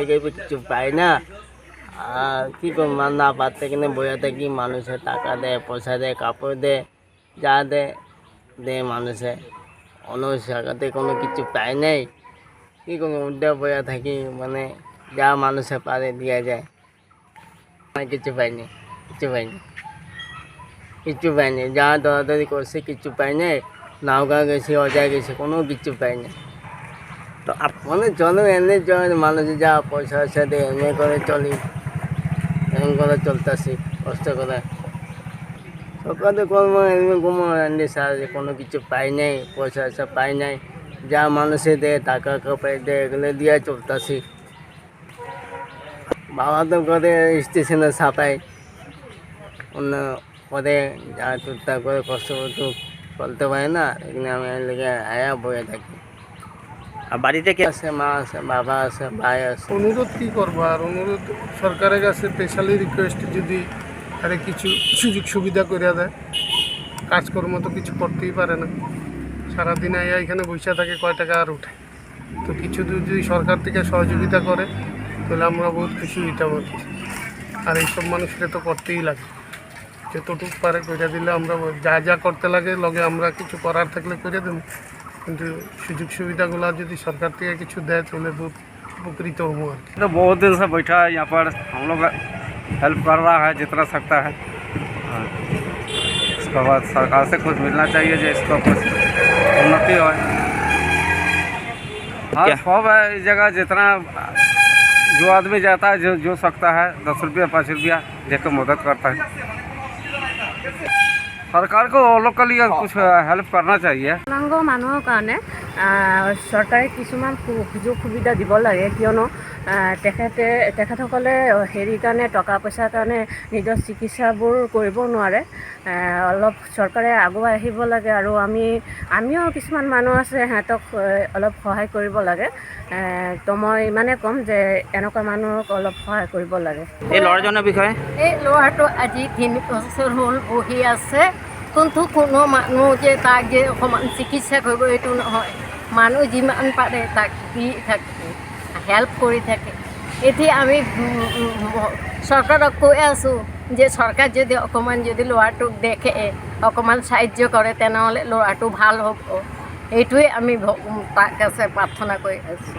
থেকে কিছু পাই না। আর কী করব, না পারতে কিনে বইয়া থাকি। মানুষে টাকা দেয়, পয়সা দেয়, কাপড় দেয়, যা দেয় মানুষে। অন্য সরকার থেকে কোনো কিছু পাই নাই। কী করবো, উল্টে বইয়া থাকি। মানে যা মানুষে পারে দেওয়া যায়। আমি কিছু পাইনি, কিছু পাইনি। যা দরাদরি করছে কিছু পাই নাই। নওগাঁ গেছি, অজায় গেছি, কোনো কিছু পাইনি। তো মানে চলো এনে মানুষ যা পয়সা আছে দেয়, এনে করে চলি, এমন করে চলতেছি কষ্ট করে। সকালে কর্ম এমনি ঘুমো এনে সারা কোনো কিছু পাই নাই, পয়সা পাই নাই। যা মানুষে দেয়, টাকা কাপড় দেয়, এগুলো দিয়ে চলতেছি। বাবা তো করে স্টেশনে ছাপাই, অন্য পরে যা টুকটাক করে কষ্ট করতে চলতে পারে না। এখানে আমি লেগে আয়া বয়ে থাকি। আর বাড়িতে কে আছে, মা আছে, বাবা আছে, ভাই আছে। অনুরোধ কী করবো আর, অনুরোধ সরকারের কাছে স্পেশালি রিকোয়েস্ট, যদি আরে কিছু সুযোগ সুবিধা করে দেয়। কাজকর্ম তো কিছু করতেই পারে না, সারাদিন আইয়া এখানে বসে থাকে, কয় টাকা আর উঠে। তো কিছু যদি সরকার থেকে সহযোগিতা করে তাহলে আমরা বহুত খুশি হইতাম আর কি। আর এইসব মানুষকে তো করতেই লাগে, যতটুক পারে করে দিলে আমরা যা করতে লাগে লগে আমরা কিছু করার থাকলে করে দেবো। কিন্তু সুযোগ সুবিধাগুলো যদি সরকার থেকে কিছু দেয় তাহলে বহুত উপকৃত হবো আর কি। तो बहुत दिन से बैठा है यहाँ पर, हम लोग हेल्प कर रहा है जितना सकता है। इसके बाद सरकार से कुछ मिलना चाहिए जो इसका कुछ उन्नति हो। हाँ सब है इस जगह, जितना जो आदमी जाता है, जो सकता है 10 रुपया 5 रुपया देकर मदद करता है। सरकार को वो लोग के लिए कुछ हेल्प करना चाहिए। দিব্যাংগ মানুহৰ কাৰণে চৰকাৰে কিছুমান সুযোগ সুবিধা দিব লাগে, কিয়নো তেখেতসকলে হেৰিৰ কাৰণে, টকা পইচাৰ কাৰণে নিজৰ চিকিৎসাবোৰ কৰিব নোৱাৰে। অলপ চৰকাৰে আগুৱাই আহিব লাগে, আৰু আমিও কিছুমান মানুহ আছে, সিহঁতক অলপ সহায় কৰিব লাগে। তো মই ইমানেই ক'ম যে এনেকুৱা মানুহক অলপ সহায় কৰিব লাগে। এই ল'ৰাজনৰ বিষয়ে এই ল'ৰাটো আজি 3 বছৰ হ'ল বহি আছে, কিন্তু কোনো মানুহ যে তাক যে অকণমান চিকিৎসা কৰিব এইটো নহয়। মানুহ যিমান পাৰে তাক দি থাকে, হেল্প কৰি থাকে। এতিয়া আমি চৰকাৰক কৈ আছোঁ যে চৰকাৰ যদি অকণমান যদি ল'ৰাটোক দেখে, অকণমান সাহায্য কৰে, তেনেহ'লে ল'ৰাটো ভাল হ'ব। এইটোৱে আমি তাৰ কাছে প্ৰাৰ্থনা কৰি আছোঁ।